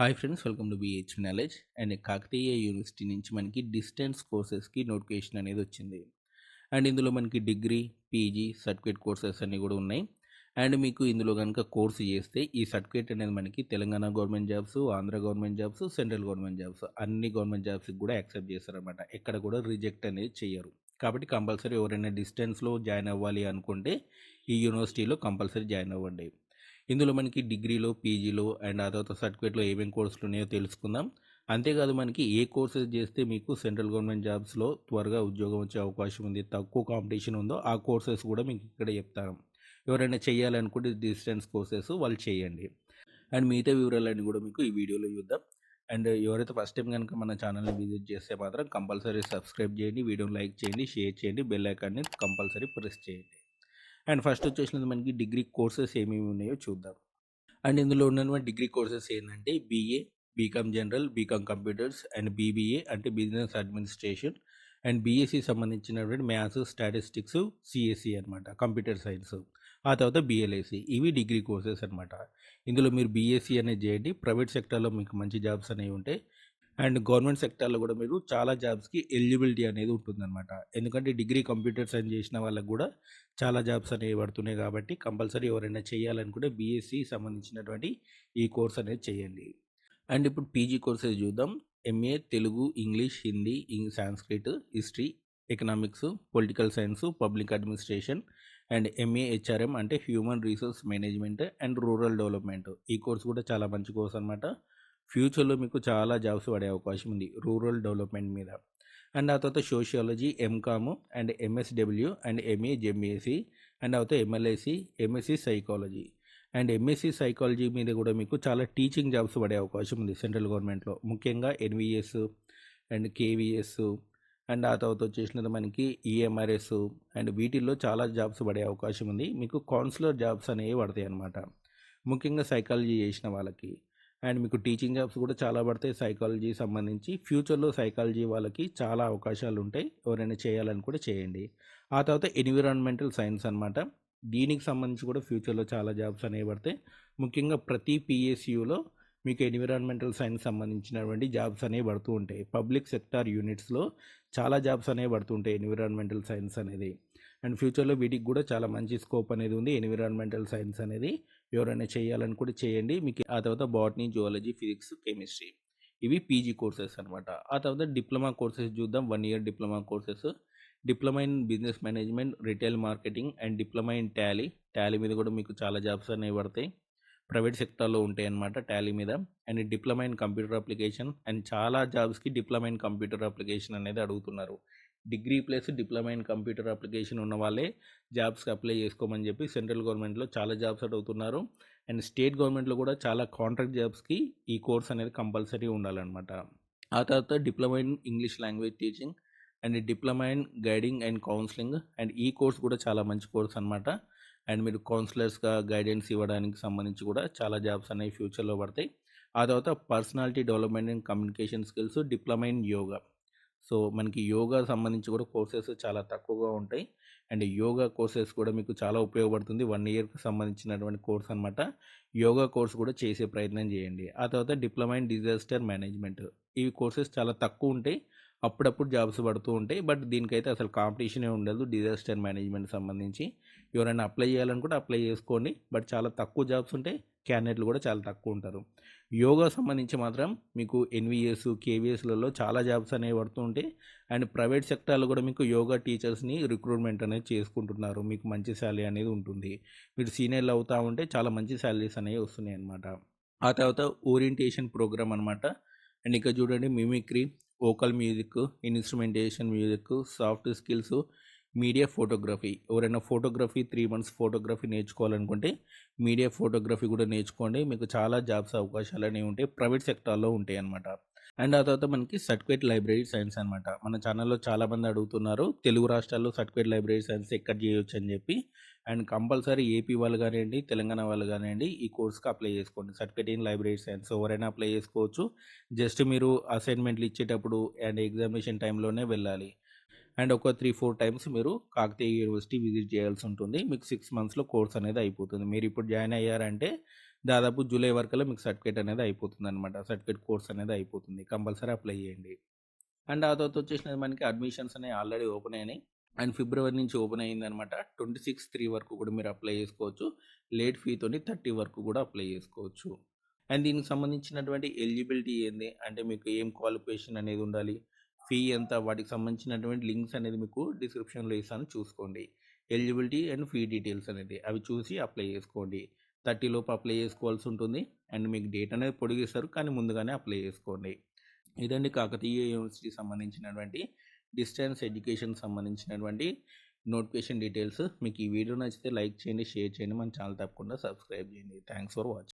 Hi friends, welcome to BH knowledge. And Kakatiya university నుంచి మనకి distance కోర్సెస్కి notification అనేది వచ్చింది. అండ్ ఇందులో మనకి డిగ్రీ, పీజీ సర్టిఫికేట్ కోర్సెస్ అన్నీ కూడా ఉన్నాయి. అండ్ మీకు ఇందులో కనుక కోర్సు చేస్తే ఈ సర్టిఫికేట్ అనేది మనకి Telangana government jobs, Andhra government jobs, central government jobs అన్ని గవర్నమెంట్ జాబ్స్కి కూడా యాక్సెప్ట్ చేస్తారనమాట. ఎక్కడ కూడా రిజెక్ట్ అనేది చేయరు. కాబట్టి కంపల్సరీ ఎవరైనా డిస్టెన్స్లో జాయిన్ అవ్వాలి అనుకుంటే ఈ యూనివర్సిటీలో కంపల్సరీ జాయిన్ అవ్వండి. ఇందులో మనకి డిగ్రీలో, పీజీలో అండ్ ఆ తర్వాత సర్టిఫికేట్లో ఏమేమి కోర్సులు ఉన్నాయో తెలుసుకుందాం. అంతేకాదు మనకి ఏ కోర్సెస్ చేస్తే మీకు సెంట్రల్ గవర్నమెంట్ జాబ్స్లో త్వరగా ఉద్యోగం వచ్చే అవకాశం ఉంది, తక్కువ కాంపిటీషన్ ఉందో ఆ కోర్సెస్ కూడా మీకు ఇక్కడ చెప్తాను. ఎవరైనా చేయాలనుకుంటే డిస్టెన్స్ కోర్సెస్ వాళ్ళు చేయండి. అండ్ మిగతా వివరాలన్నీ కూడా మీకు ఈ వీడియోలో చూద్దాం. అండ్ ఎవరైతే ఫస్ట్ టైం కనుక మన ఛానల్ని విజిట్ చేస్తే మాత్రం కంపల్సరీ సబ్స్క్రైబ్ చేయండి, వీడియోని లైక్ చేయండి, షేర్ చేయండి, బెల్ ఐకాన్ని కంపల్సరీ ప్రెస్ చేయండి. అండ్ ఫస్ట్ వచ్చేసినది మనకి డిగ్రీ కోర్సెస్ ఏమేమి ఉన్నాయో చూద్దాం. అండ్ ఇందులో ఉన్నటువంటి డిగ్రీ కోర్సెస్ ఏంటంటే BA, BCom general, BCom computers and BBA అంటే బిజినెస్ అడ్మినిస్ట్రేషన్ అండ్ బీఎస్సీ సంబంధించినటువంటి మ్యాథ్స్, స్టాటిస్టిక్స్, సిఎస్సి అనమాట, కంప్యూటర్ సైన్స్. ఆ తర్వాత బిఎల్ఏసి. ఇవి డిగ్రీ కోర్సెస్ అనమాట. ఇందులో మీరు బీఎస్సీ అనేది చేయండి. ప్రైవేట్ సెక్టర్లో మీకు మంచి జాబ్స్ అనేవి ఉంటాయి. అండ్ గవర్నమెంట్ సెక్టార్లో కూడా మీరు చాలా జాబ్స్కి ఎలిజిబిలిటీ అనేది ఉంటుందన్నమాట. ఎందుకంటే డిగ్రీ కంప్యూటర్ సైన్స్ చేసిన వాళ్ళకి కూడా చాలా జాబ్స్ అనేవి పడుతున్నాయి. కాబట్టి కంపల్సరీ ఎవరైనా చేయాలనుకుంటే బీఎస్సీ సంబంధించినటువంటి ఈ కోర్స్ అనేది చేయండి. అండ్ ఇప్పుడు పీజీ కోర్సెస్ చూద్దాం. MA Telugu, English, Hindi, Sanskrit, history, economics, political science, public administration and MA HRM అంటే human resource management and rural development. ఈ కోర్స్ కూడా చాలా మంచి కోర్స్ అనమాట. ఫ్యూచర్లో మీకు చాలా జాబ్స్ పడే అవకాశం ఉంది రూరల్ డెవలప్మెంట్ మీద. అండ్ ఆ తర్వాత sociology, MCom and MSW and MA JMC and ఆ తర్వాత MLISc, MSc psychology. And MSc psychology మీద కూడా మీకు చాలా టీచింగ్ జాబ్స్ పడే అవకాశం ఉంది సెంట్రల్ గవర్నమెంట్లో, ముఖ్యంగా ఎన్విఎస్ అండ్ కేవీఎస్ అండ్ ఆ తర్వాత వచ్చేసినది మనకి ఈఎంఆర్ఎస్. అండ్ వీటిల్లో చాలా జాబ్స్ పడే అవకాశం ఉంది. మీకు కౌన్సిలర్ జాబ్స్ అనేవి పడతాయి అన్నమాట, ముఖ్యంగా సైకాలజీ చేసిన వాళ్ళకి. అండ్ మీకు టీచింగ్ జాబ్స్ కూడా చాలా పడతాయి సైకాలజీ సంబంధించి. ఫ్యూచర్లో సైకాలజీ వాళ్ళకి చాలా అవకాశాలు ఉంటాయి. ఎవరైనా చేయాలని కూడా చేయండి. ఆ తర్వాత ఎన్విరాన్మెంటల్ సైన్స్ అనమాట. దీనికి సంబంధించి కూడా ఫ్యూచర్లో చాలా జాబ్స్ అనేవి పడతాయి. ముఖ్యంగా ప్రతి పిఎస్యులో మీకు ఎన్విరాన్మెంటల్ సైన్స్ సంబంధించినటువంటి జాబ్స్ అనేవి పడుతూ ఉంటాయి. పబ్లిక్ సెక్టార్ యూనిట్స్లో చాలా జాబ్స్ అనేవి పడుతుంటాయి ఎన్విరాన్మెంటల్ సైన్స్ అనేది. అండ్ ఫ్యూచర్లో వీటికి కూడా చాలా మంచి స్కోప్ అనేది ఉంది ఎన్విరాన్మెంటల్ సైన్స్ అనేది. ఎవరైనా చేయాలని కూడా చేయండి. మీకు ఆ తర్వాత బాటనీ, జువాలజీ, ఫిజిక్స్, కెమిస్ట్రీ ఇవి పీజీ కోర్సెస్ అనమాట. ఆ తర్వాత డిప్లొమా కోర్సెస్ చూద్దాం. 1 year diploma courses. Diploma in business management, retail marketing and diploma in Tally. Tally మీద కూడా మీకు చాలా జాబ్స్ అనేవి పడతాయి. ప్రైవేట్ సెక్టార్లో ఉంటాయి అన్నమాట టాలీ మీద. And diploma in computer application and చాలా జాబ్స్కి డిప్లొమా ఇన్ కంప్యూటర్ అప్లికేషన్ అనేది అడుగుతున్నారు. Degree plus diploma in computer application ఉన్న వాళ్ళే జాబ్స్కి అప్లై చేసుకోమని చెప్పి సెంట్రల్ గవర్నమెంట్లో చాలా జాబ్స్ అడుగుతున్నారు. అండ్ స్టేట్ గవర్నమెంట్లో కూడా చాలా కాంట్రాక్ట్ జాబ్స్కి ఈ కోర్స్ అనేది కంపల్సరీ ఉండాలన్నమాట. ఆ తర్వాత diploma in English language teaching and diploma in guiding and counselling. And ఈ కోర్స్ కూడా చాలా మంచి కోర్స్ అనమాట. అండ్ మీరు కౌన్సిలర్స్గా గైడెన్స్ ఇవ్వడానికి సంబంధించి కూడా చాలా జాబ్స్ అనేవి ఫ్యూచర్లో పడతాయి. ఆ తర్వాత personality development and communication skills, diploma in yoga. So మనకి యోగా సంబంధించి కూడా కోర్సెస్ చాలా తక్కువగా ఉంటాయి. అండ్ యోగా కోర్సెస్ కూడా మీకు చాలా ఉపయోగపడుతుంది. 1 ఇయర్కి సంబంధించినటువంటి కోర్స్ అనమాట. యోగా కోర్స్ కూడా చేసే ప్రయత్నం చేయండి. ఆ తర్వాత డిప్లొమా ఇన్ డిజాస్టర్ మేనేజ్మెంట్. ఇవి కోర్సెస్ చాలా తక్కువ ఉంటాయి, అప్పుడప్పుడు జాబ్స్ పడుతూ ఉంటాయి. బట్ దీనికైతే అసలు కాంపిటీషనే ఉండదు డిజాస్టర్ మేనేజ్మెంట్ సంబంధించి. ఎవరైనా అప్లై చేయాలనుకుంటే అప్లై చేసుకోండి. బట్ చాలా తక్కువ జాబ్స్ ఉంటాయి, క్యాండిడేట్లు కూడా చాలా తక్కువ ఉంటారు. యోగా సంబంధించి మాత్రం మీకు ఎన్విఎస్, కేవీఎస్లలో చాలా జాబ్స్ అనేవి పడుతూ ఉంటాయి. అండ్ ప్రైవేట్ సెక్టార్లో కూడా మీకు యోగా టీచర్స్ని రిక్రూట్మెంట్ అనేది చేసుకుంటున్నారు. మీకు మంచి శాలరీ అనేది ఉంటుంది. మీరు సీనియర్లు అవుతూ ఉంటే చాలా మంచి శాలరీస్ అనేవి వస్తున్నాయి అన్నమాట. ఆ తర్వాత ఓరియంటేషన్ ప్రోగ్రామ్ అనమాట. అండ్ ఇక్కడ చూడండి, mimicry, vocal music, instrumentation music, soft skills, media photography. ఎవరైనా ఫోటోగ్రఫీ 3 మంత్స్ ఫోటోగ్రఫీ నేర్చుకోవాలనుకుంటే మీడియా ఫోటోగ్రఫీ కూడా నేర్చుకోండి. మీకు చాలా జాబ్స్ అవకాశాలు అనేవి ఉంటాయి, ప్రైవేట్ సెక్టార్లో ఉంటాయి అన్నమాట. అండ్ ఆ తర్వాత మనకి సర్టిఫికేట్ లైబ్రరీ సైన్స్ అనమాట. మన ఛానల్లో చాలామంది అడుగుతున్నారు తెలుగు రాష్ట్రాల్లో సర్టిఫికేట్ లైబ్రరీ సైన్స్ ఎక్కడ చేయొచ్చు అని చెప్పి. అండ్ కంపల్సరీ ఏపీ వాళ్ళు కానివ్వండి, తెలంగాణ వాళ్ళు కానివ్వండి, ఈ కోర్స్కి అప్లై చేసుకోండి. సర్టిఫికేట్ ఇన్ లైబ్రరీ సైన్స్ ఎవరైనా అప్లై చేసుకోవచ్చు. జస్ట్ మీరు అసైన్మెంట్లు ఇచ్చేటప్పుడు అండ్ ఎగ్జామినేషన్ టైంలోనే వెళ్ళాలి. అండ్ ఒక 3-4 టైమ్స్ మీరు కాకతీయ యూనివర్సిటీ విజిట్ చేయాల్సి ఉంటుంది. మీకు 6 మంత్స్లో కోర్స్ అనేది అయిపోతుంది. మీరు ఇప్పుడు జాయిన్ అయ్యారంటే దాదాపు జూలై వరకల్లా మీకు సర్టిఫికేట్ అనేది అయిపోతుందనమాట. సర్టిఫికేట్ కోర్స్ అనేది అయిపోతుంది. కంపల్సరీ అప్లై చేయండి. అండ్ ఆ తర్వాత వచ్చేసినది మనకి అడ్మిషన్స్ అనేవి ఆల్రెడీ ఓపెన్ అయినాయి. అండ్ ఫిబ్రవరి నుంచి ఓపెన్ అయిందనమాట. 26/3 వరకు కూడా మీరు అప్లై చేసుకోవచ్చు. లేట్ ఫీతోని 30 వరకు కూడా అప్లై చేసుకోవచ్చు. అండ్ దీనికి సంబంధించినటువంటి ఎలిజిబిలిటీ ఏంది అంటే మీకు ఏం క్వాలిఫికేషన్ అనేది ఉండాలి, ఫీ ఎంత, వాటికి సంబంధించినటువంటి లింక్స్ అనేది మీకు డిస్క్రిప్షన్లో ఇస్తాను చూసుకోండి. ఎలిజిబిలిటీ అండ్ ఫీ డీటెయిల్స్ అనేది అవి చూసి అప్లై చేసుకోండి. 30 లోపు అప్లై చేసుకోవాల్సి ఉంటుంది. అండ్ మీకు డేట్ అనేది పొడిగిస్తారు కానీ ముందుగానే అప్లై చేసుకోండి. ఇదండి కాకతీయ యూనివర్సిటీకి సంబంధించినటువంటి డిస్టెన్స్ ఎడ్యుకేషన్ సంబంధించినటువంటి నోటిఫికేషన్ డీటెయిల్స్. మీకు ఈ వీడియో నచ్చితే లైక్ చేయండి, షేర్ చేయండి, మన ఛానల్ తప్పకుండా సబ్స్క్రైబ్ చేయండి. Thanks for watching.